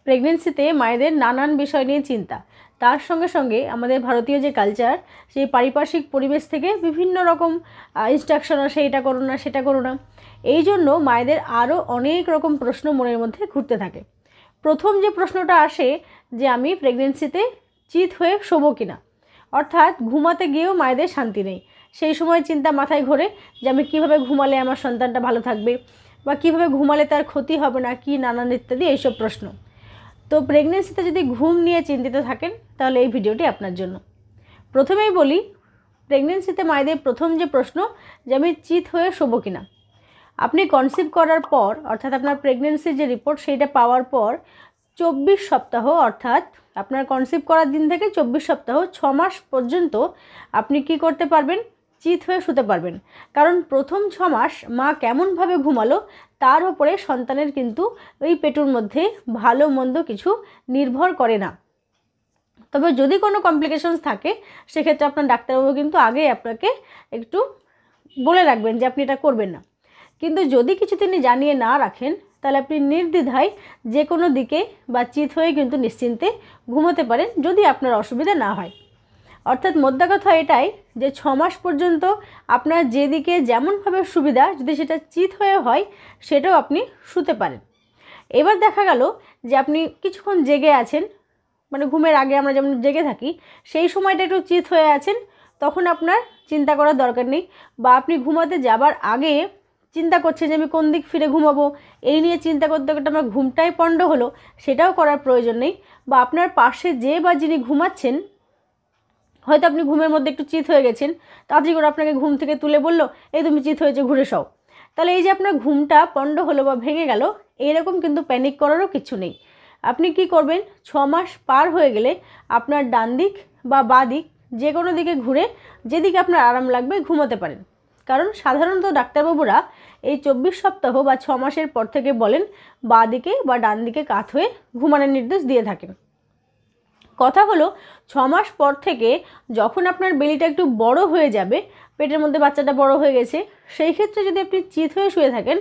প্রেগনেন্সিতে মায়েদের নানান বিষয় নিয়ে চিন্তা, তার সঙ্গে সঙ্গে আমাদের ভারতীয় যে কালচার, সেই পারিপার্শ্বিক পরিবেশ থেকে বিভিন্ন রকম ইনস্ট্রাকশন আসে, এটা করো না সেটা করো না। এই জন্য মায়েদের আরও অনেক রকম প্রশ্ন মনের মধ্যে ঘুরতে থাকে। প্রথম যে প্রশ্নটা আসে যে আমি প্রেগনেন্সিতে চিত হয়ে শোবো কিনা, অর্থাৎ ঘুমাতে গিয়েও মায়েদের শান্তি নেই। সেই সময় চিন্তা মাথায় ঘোরে যে আমি কীভাবে ঘুমালে আমার সন্তানটা ভালো থাকবে, বা কীভাবে ঘুমালে তার ক্ষতি হবে না, কি নানান ইত্যাদি এইসব প্রশ্ন। তো প্রেগনেন্সিতে যদি ঘুম নিয়ে চিন্তিত থাকেন তাহলে এই ভিডিওটি আপনার জন্য। প্রথমেই বলি, প্রেগনেন্সিতে মায়েদের প্রথম যে প্রশ্ন যে আমি চিত হয়ে শোবো কিনা। আপনি কনসিভ করার পর, অর্থাৎ আপনার প্রেগনেন্সির যে রিপোর্ট সেইটা পাওয়ার পর 24 সপ্তাহ, অর্থাৎ আপনার কনসিভ করার দিন থেকে 24 সপ্তাহ 6 মাস পর্যন্ত আপনি কি করতে পারবেন, চিত হয়ে শুতে পারবেন। কারণ প্রথম 6 মাস মা কেমনভাবে ঘুমালো তার উপরে সন্তানের কিন্তু ওই পেটুর মধ্যে ভালো মন্দ কিছু নির্ভর করে না। তবে যদি কোনো কমপ্লিকেশনস থাকে সেক্ষেত্রে আপনার ডাক্তারবাবু কিন্তু আগেই আপনাকে একটু বলে রাখবেন যে আপনি এটা করবেন না। কিন্তু যদি কিছু তিনি জানিয়ে না রাখেন তাহলে আপনি নির্দ্বিধায় যে কোনো দিকে বা চিত হয়ে কিন্তু নিশ্চিন্তে ঘুমোতে পারেন, যদি আপনার অসুবিধা না হয়। অর্থাৎ মোদ্দা কথা এটাই যে 6 মাস পর্যন্ত আপনার যেদিকে যেমনভাবে সুবিধা, যদি সেটা চিত হয়ে হয় সেটাও আপনি শুতে পারেন। এবার দেখা গেল যে আপনি কিছুক্ষণ জেগে আছেন, মানে ঘুমের আগে আমরা যেমন জেগে থাকি সেই সময়টা একটু চিত হয়ে আছেন, তখন আপনার চিন্তা করার দরকার নেই। বা আপনি ঘুমাতে যাবার আগে চিন্তা করছেন যে আমি কোন দিক ফিরে ঘুমাবো, এই নিয়ে চিন্তা করতে করতে আমার ঘুমটাই পণ্ড হলো, সেটাও করার প্রয়োজন নেই। বা আপনার পাশে যে বা যিনি ঘুমাচ্ছেন, হয়তো আপনি ঘুমের মধ্যে একটু চিত হয়ে গেছেন, তাড়াতাড়ি করে আপনাকে ঘুম থেকে তুলে বললো এই তুমি চিত হয়েছে ঘুরে সও, তাহলে এই যে আপনার ঘুমটা পণ্ড হলো বা ভেঙে গেল, এইরকম কিন্তু প্যানিক করারও কিছু নেই। আপনি কি করবেন, 6 মাস পার হয়ে গেলে আপনার ডান দিক বা বাঁ দিক যে কোনো দিকে ঘুরে যেদিকে আপনার আরাম লাগবে ঘুমোতে পারেন। কারণ সাধারণত ডাক্তারবাবুরা এই 24 সপ্তাহ বা 6 মাসের পর থেকে বলেন বাঁ দিকে বা ডান দিকে কাত হয়ে ঘুমানোর নির্দেশ দিয়ে থাকেন। কথা হলো 6 মাস পর থেকে যখন আপনার বেলিটা একটু বড় হয়ে যাবে, পেটের মধ্যে বাচ্চাটা বড় হয়ে গেছে, সেই ক্ষেত্রে যদি আপনি চিত হয়ে শুয়ে থাকেন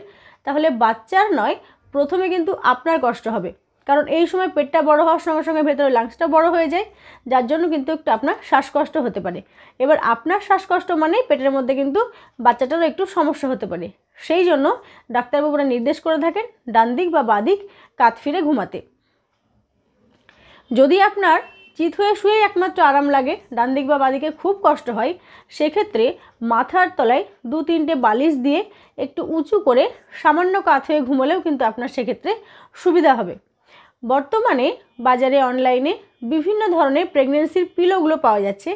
তাহলে বাচ্চার নয়, প্রথমে কিন্তু আপনার কষ্ট হবে। কারণ এই সময় পেটটা বড় হওয়ার সঙ্গে সঙ্গে ভেতরে লাংসটা বড় হয়ে যায়, যার জন্য কিন্তু একটু আপনার শ্বাসকষ্ট হতে পারে। এবার আপনার শ্বাসকষ্ট মানে পেটের মধ্যে কিন্তু বাচ্চাটারও একটু সমস্যা হতে পারে। সেই জন্য ডাক্তারবাবুরা নির্দেশ করে থাকেন ডান দিক বা বাঁ দিক কাত ফিরে ঘুমাতে। যদি আপনার চিত হয়ে শুয়েই একমাত্র আরাম লাগে, ডান দিক বা বাঁ দিকে খুব কষ্ট হয়, সেক্ষেত্রে মাথার তলায় 2-3টে বালিশ দিয়ে একটু উঁচু করে সামান্য কাত হয়ে ঘুমোলেও কিন্তু আপনার সেক্ষেত্রে সুবিধা হবে। বর্তমানে বাজারে অনলাইনে বিভিন্ন ধরনের প্রেগনেন্সির পিলোগুলো পাওয়া যাচ্ছে,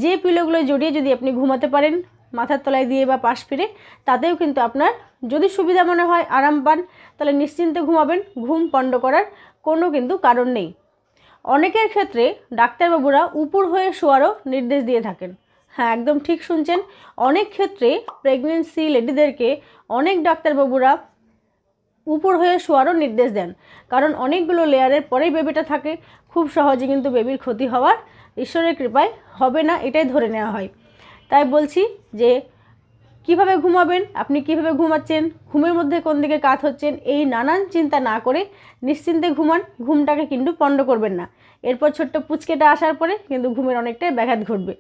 যে পিলোগুলো জড়িয়ে যদি আপনি ঘুমাতে পারেন মাথার তলায় দিয়ে বা পাশ ফিরে, তাতেও কিন্তু আপনার যদি সুবিধা মনে হয়, আরাম পান, তাহলে নিশ্চিন্তে ঘুমাবেন, ঘুম পণ্ড করার কোনো কিন্তু কারণ নেই। অনেকের ক্ষেত্রে ডাক্তারবাবুরা উপর হয়ে শোয়ারও নির্দেশ দিয়ে থাকেন। হ্যাঁ, একদম ঠিক শুনছেন, অনেক ক্ষেত্রে প্রেগনেন্সি লেডিদেরকে অনেক ডাক্তারবাবুরা উপর হয়ে শোয়ারও নির্দেশ দেন। কারণ অনেকগুলো লেয়ারের পরেই বেবিটা থাকে, খুব সহজে কিন্তু বেবির ক্ষতি হওয়ার ঈশ্বরের কৃপায় হবে না, এটাই ধরে নেওয়া হয়। তাই বলছি যে কিভাবে ঘুমাবেন, আপনি কিভাবে ঘুমাচ্ছেন, ঘুমের মধ্যে কোন দিকে কাত হচ্ছেন, এই নানান চিন্তা না করে নিশ্চিন্তে ঘুমান, ঘুমটাকে কিন্তু পণ্ড করবেন না। এরপর ছোট্ট পুচকেটা আসার পরে কিন্তু ঘুমের অনেকটাই ব্যাঘাত ঘটবে।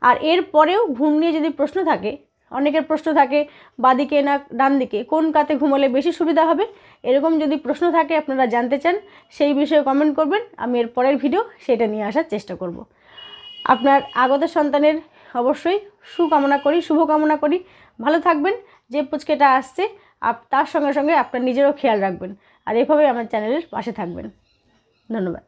আর এর পরেও ঘুম নিয়ে যদি প্রশ্ন থাকে, অনেকের প্রশ্ন থাকে বাঁদিকে না ডান দিকে, কোন কাতে ঘুমালে বেশি সুবিধা হবে, এরকম যদি প্রশ্ন থাকে আপনারা জানতে চান, সেই বিষয়ে কমেন্ট করবেন, আমি এর পরের ভিডিও সেটা নিয়ে আসার চেষ্টা করব। আপনার আগত সন্তানের অবশ্যই সুকামনা করি, শুভকামনা করি, ভালো থাকবেন। যে পুচকেটা আসছে তার সঙ্গে সঙ্গে আপনার নিজেরও খেয়াল রাখবেন, আর এভাবেই আমার চ্যানেলের পাশে থাকবেন। ধন্যবাদ।